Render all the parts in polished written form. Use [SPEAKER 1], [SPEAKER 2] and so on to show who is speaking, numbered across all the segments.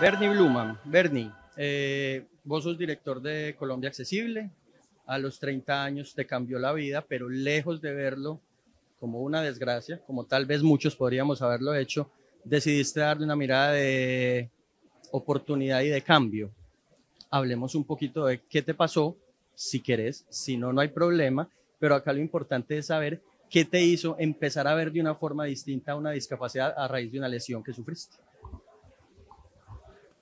[SPEAKER 1] Bernie Bluman. Bernie, vos sos director de Colombia Accesible. A los 30 años te cambió la vida, pero lejos de verlo como una desgracia, como tal vez muchos podríamos haberlo hecho, decidiste darle una mirada de oportunidad y de cambio. Hablemos un poquito de qué te pasó, si querés, si no, no hay problema, pero acá lo importante es saber qué te hizo empezar a ver de una forma distinta una discapacidad a raíz de una lesión que sufriste.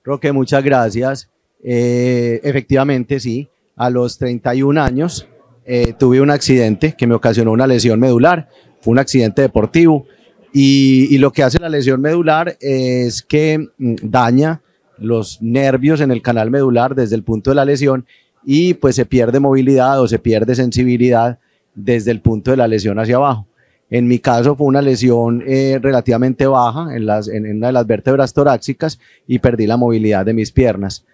[SPEAKER 2] Roque, muchas gracias. Efectivamente, sí, a los 31 años tuve un accidente que me ocasionó una lesión medular, fue un accidente deportivo y lo que hace la lesión medular es que daña los nervios en el canal medular desde el punto de la lesión y pues se pierde movilidad o se pierde sensibilidad desde el punto de la lesión hacia abajo. En mi caso fue una lesión relativamente baja en una de las vértebras torácicas y perdí la movilidad de mis piernas.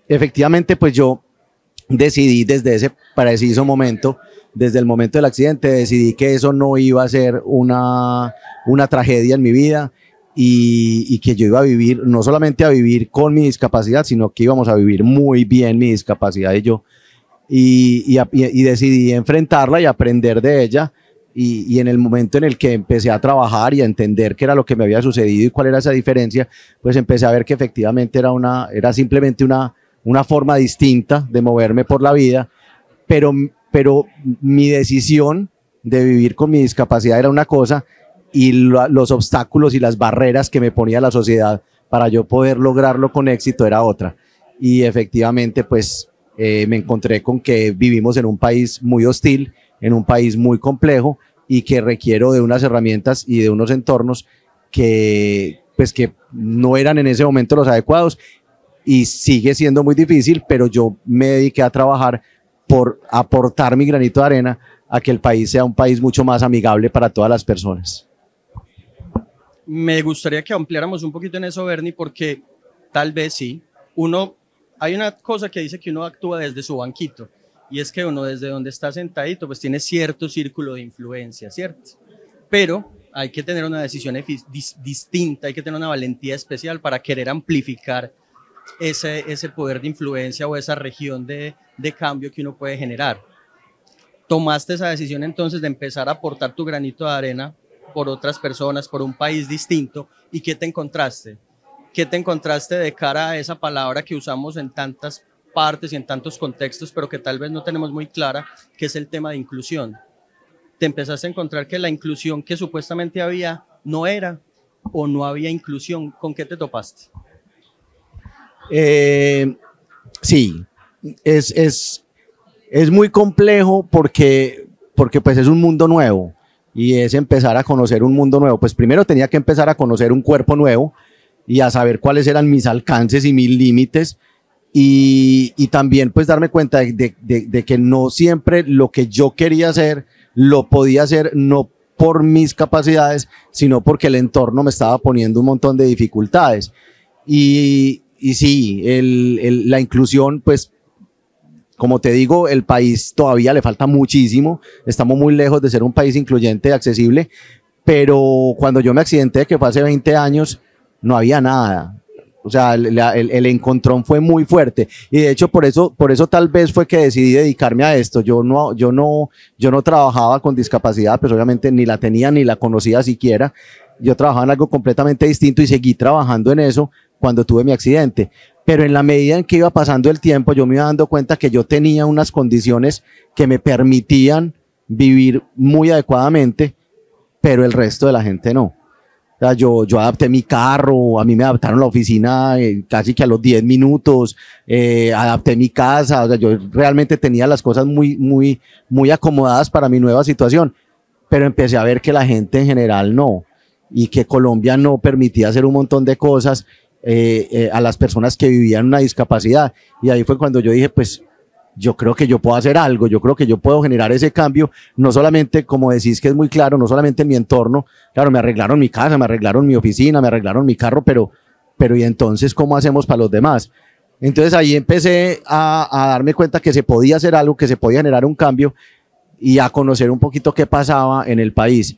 [SPEAKER 2] Efectivamente, pues yo decidí desde ese preciso momento, desde el momento del accidente, decidí que eso no iba a ser una tragedia en mi vida y que yo iba a vivir, no solamente a vivir con mi discapacidad, sino que íbamos a vivir muy bien mi discapacidad y yo. Y decidí enfrentarla y aprender de ella. Y en el momento en el que empecé a trabajar y a entender qué era lo que me había sucedido y cuál era esa diferencia, pues empecé a ver que efectivamente era simplemente una forma distinta de moverme por la vida, pero mi decisión de vivir con mi discapacidad era una cosa y los obstáculos y las barreras que me ponía la sociedad para yo poder lograrlo con éxito era otra. Y efectivamente pues me encontré con que vivimos en un país muy hostil, en un país muy complejo y que requiero de unas herramientas y de unos entornos que no eran en ese momento los adecuados y sigue siendo muy difícil, pero yo me dediqué a trabajar por aportar mi granito de arena a que el país sea un país mucho más amigable para todas las personas.
[SPEAKER 1] Me gustaría que ampliáramos un poquito en eso, Bernie, porque tal vez sí, hay una cosa que dice que uno actúa desde su banquito, y es que uno desde donde está sentadito pues tiene cierto círculo de influencia, ¿cierto? Pero hay que tener una decisión distinta, hay que tener una valentía especial para querer amplificar ese poder de influencia o esa región de cambio que uno puede generar. Tomaste esa decisión entonces de empezar a aportar tu granito de arena por otras personas, por un país distinto, ¿y qué te encontraste? ¿Qué te encontraste de cara a esa palabra que usamos en tantas partes y en tantos contextos, pero que tal vez no tenemos muy clara, que es el tema de inclusión? Te empezaste a encontrar que la inclusión que supuestamente había no era, o no había inclusión. ¿Con qué te topaste?
[SPEAKER 2] Sí, es muy complejo porque pues es un mundo nuevo y es empezar a conocer un mundo nuevo. Pues primero tenía que empezar a conocer un cuerpo nuevo y a saber cuáles eran mis alcances y mis límites. Y también pues darme cuenta de que no siempre lo que yo quería hacer lo podía hacer no por mis capacidades, sino porque el entorno me estaba poniendo un montón de dificultades. Y sí, la inclusión, pues como te digo, el país todavía le falta muchísimo, estamos muy lejos de ser un país incluyente y accesible, pero cuando yo me accidenté, que fue hace 20 años, no había nada. O sea, el encontrón fue muy fuerte y de hecho por eso tal vez fue que decidí dedicarme a esto. Yo no trabajaba con discapacidad, pues obviamente ni la tenía ni la conocía siquiera. Yo trabajaba en algo completamente distinto y seguí trabajando en eso cuando tuve mi accidente. Pero en la medida en que iba pasando el tiempo, yo me iba dando cuenta que yo tenía unas condiciones que me permitían vivir muy adecuadamente, pero el resto de la gente no. O sea, yo adapté mi carro, a mí me adaptaron la oficina casi que a los 10 minutos, adapté mi casa, o sea, yo realmente tenía las cosas muy acomodadas para mi nueva situación, pero empecé a ver que la gente en general no, y que Colombia no permitía hacer un montón de cosas a las personas que vivían una discapacidad, y ahí fue cuando yo dije, pues, yo creo que yo puedo hacer algo, yo creo que yo puedo generar ese cambio, no solamente, como decís que es muy claro, no solamente en mi entorno, claro, me arreglaron mi casa, me arreglaron mi oficina, me arreglaron mi carro, pero ¿y entonces cómo hacemos para los demás? Entonces ahí empecé a darme cuenta que se podía hacer algo, que se podía generar un cambio y a conocer un poquito qué pasaba en el país.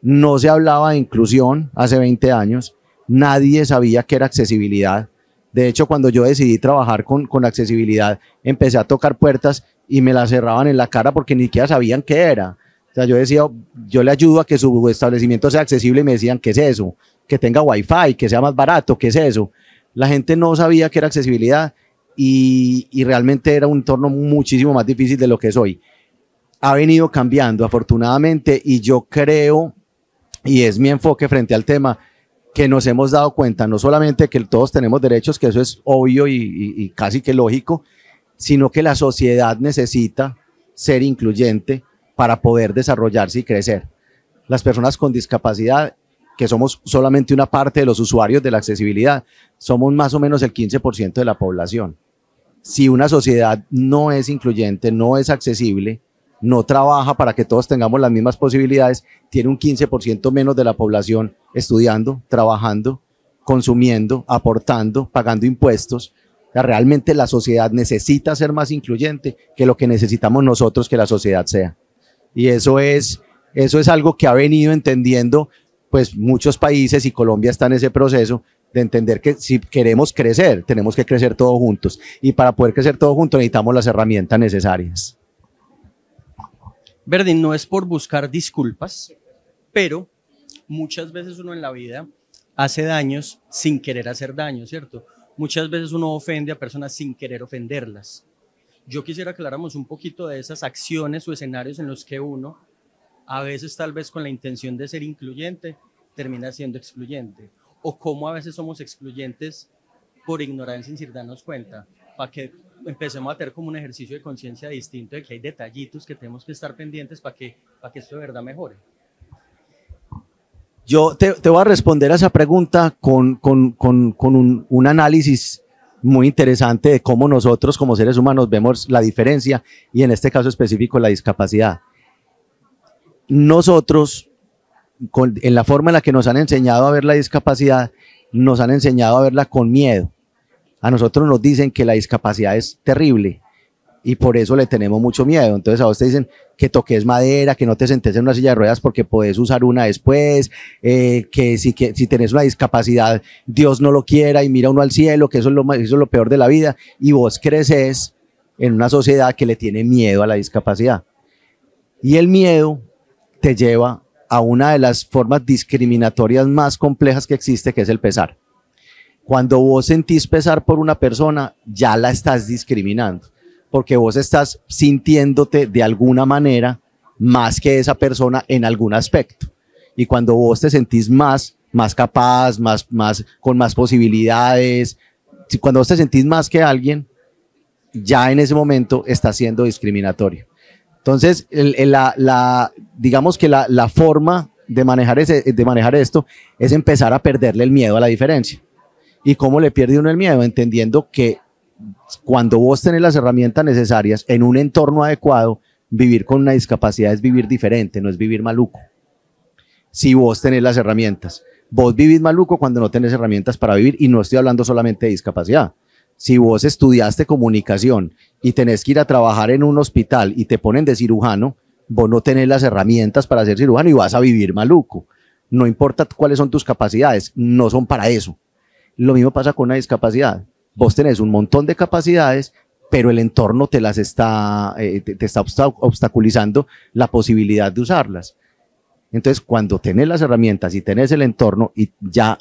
[SPEAKER 2] No se hablaba de inclusión hace 20 años, nadie sabía qué era accesibilidad. De hecho, cuando yo decidí trabajar con accesibilidad, empecé a tocar puertas y me las cerraban en la cara porque ni siquiera sabían qué era. O sea, yo decía, yo le ayudo a que su establecimiento sea accesible y me decían, ¿qué es eso? Que tenga wifi, que sea más barato, ¿qué es eso? La gente no sabía qué era accesibilidad y realmente era un entorno muchísimo más difícil de lo que es hoy. Ha venido cambiando afortunadamente y yo creo, y es mi enfoque frente al tema, que nos hemos dado cuenta no solamente que todos tenemos derechos, que eso es obvio y casi que lógico, sino que la sociedad necesita ser incluyente para poder desarrollarse y crecer. Las personas con discapacidad, que somos solamente una parte de los usuarios de la accesibilidad, somos más o menos el 15% de la población. Si una sociedad no es incluyente, no es accesible, no trabaja para que todos tengamos las mismas posibilidades, tiene un 15% menos de la población estudiando, trabajando, consumiendo, aportando, pagando impuestos. O sea, realmente la sociedad necesita ser más incluyente que lo que necesitamos nosotros que la sociedad sea. Y eso es algo que ha venido entendiendo pues muchos países, y Colombia está en ese proceso de entender que si queremos crecer, tenemos que crecer todos juntos. Y para poder crecer todos juntos necesitamos las herramientas necesarias.
[SPEAKER 1] Verdi, no es por buscar disculpas, pero muchas veces uno en la vida hace daños sin querer hacer daño, ¿cierto? Muchas veces uno ofende a personas sin querer ofenderlas. Yo quisiera que habláramos un poquito de esas acciones o escenarios en los que uno, a veces tal vez con la intención de ser incluyente, termina siendo excluyente. O cómo a veces somos excluyentes por ignorancia sin darnos cuenta, para que empecemos a tener como un ejercicio de conciencia distinto de que hay detallitos que tenemos que estar pendientes para que esto de verdad mejore.
[SPEAKER 2] Yo te voy a responder a esa pregunta con un análisis muy interesante de cómo nosotros como seres humanos vemos la diferencia y en este caso específico la discapacidad. Nosotros, en la forma en la que nos han enseñado a ver la discapacidad, nos han enseñado a verla con miedo. A nosotros nos dicen que la discapacidad es terrible y por eso le tenemos mucho miedo. Entonces a vos te dicen que toques madera, que no te sentes en una silla de ruedas porque podés usar una después, que si tenés una discapacidad, Dios no lo quiera y mira uno al cielo, que eso es lo peor de la vida, y vos creces en una sociedad que le tiene miedo a la discapacidad. Y el miedo te lleva a una de las formas discriminatorias más complejas que existe, que es el pesar. Cuando vos sentís pesar por una persona, ya la estás discriminando, porque vos estás sintiéndote de alguna manera más que esa persona en algún aspecto. Y cuando vos te sentís más capaz, con más posibilidades, cuando vos te sentís más que alguien, ya en ese momento estás siendo discriminatorio. Entonces, digamos que la forma de manejar esto es empezar a perderle el miedo a la diferencia. ¿Y cómo le pierde uno el miedo? Entendiendo que cuando vos tenés las herramientas necesarias en un entorno adecuado, vivir con una discapacidad es vivir diferente, no es vivir maluco. Si vos tenés las herramientas, vos vivís maluco cuando no tenés herramientas para vivir, y no estoy hablando solamente de discapacidad. Si vos estudiaste comunicación y tenés que ir a trabajar en un hospital y te ponen de cirujano, vos no tenés las herramientas para ser cirujano y vas a vivir maluco. No importa cuáles son tus capacidades, no son para eso. Lo mismo pasa con una discapacidad. Vos tenés un montón de capacidades, pero el entorno te está obstaculizando la posibilidad de usarlas. Entonces, cuando tenés las herramientas y tenés el entorno y ya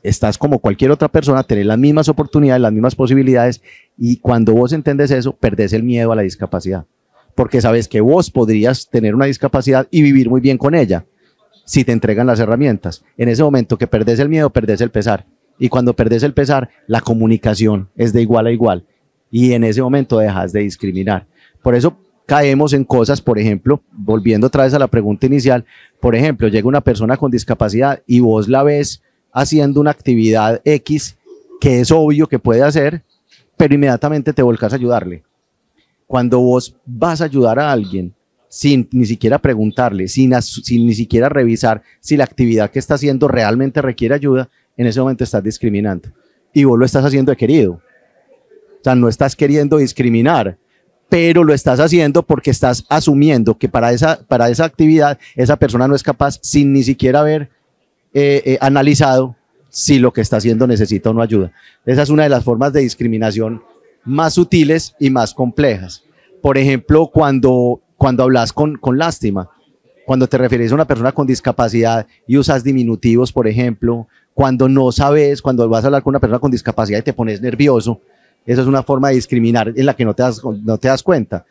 [SPEAKER 2] estás como cualquier otra persona, tenés las mismas oportunidades, las mismas posibilidades, y cuando vos entendés eso, perdés el miedo a la discapacidad. Porque sabes que vos podrías tener una discapacidad y vivir muy bien con ella, si te entregan las herramientas. En ese momento que perdés el miedo, perdés el pesar. Y cuando perdés el pesar, la comunicación es de igual a igual. Y en ese momento dejas de discriminar. Por eso caemos en cosas, por ejemplo, volviendo otra vez a la pregunta inicial, por ejemplo, llega una persona con discapacidad y vos la ves haciendo una actividad X que es obvio que puede hacer, pero inmediatamente te volcás a ayudarle. Cuando vos vas a ayudar a alguien sin ni siquiera preguntarle, sin ni siquiera revisar si la actividad que está haciendo realmente requiere ayuda, en ese momento estás discriminando. Y vos lo estás haciendo de querido. O sea, no estás queriendo discriminar, pero lo estás haciendo porque estás asumiendo que para esa actividad esa persona no es capaz, sin ni siquiera haber analizado si lo que está haciendo necesita o no ayuda. Esa es una de las formas de discriminación más sutiles y más complejas. Por ejemplo, cuando hablas con lástima, cuando te refieres a una persona con discapacidad y usas diminutivos, por ejemplo, cuando no sabes, cuando vas a hablar con una persona con discapacidad y te pones nervioso, eso es una forma de discriminar en la que no te das cuenta.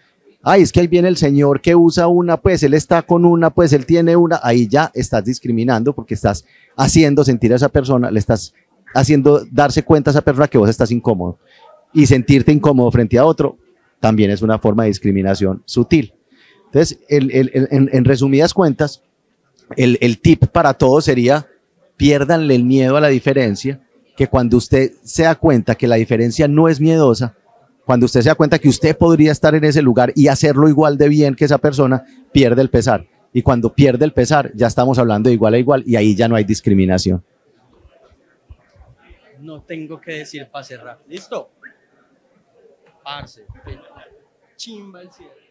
[SPEAKER 2] Ay, es que ahí viene el señor que usa una, pues él está con una, pues él tiene una, ahí ya estás discriminando porque estás haciendo sentir a esa persona, le estás haciendo darse cuenta a esa persona que vos estás incómodo. Y sentirte incómodo frente a otro también es una forma de discriminación sutil. Entonces, en resumidas cuentas, el tip para todos sería: piérdanle el miedo a la diferencia, que cuando usted se da cuenta que la diferencia no es miedosa, cuando usted se da cuenta que usted podría estar en ese lugar y hacerlo igual de bien que esa persona, pierde el pesar. Y cuando pierde el pesar, ya estamos hablando de igual a igual y ahí ya no hay discriminación.
[SPEAKER 1] No tengo que decir para cerrar. ¿Listo? Parce. Chimba el cierre.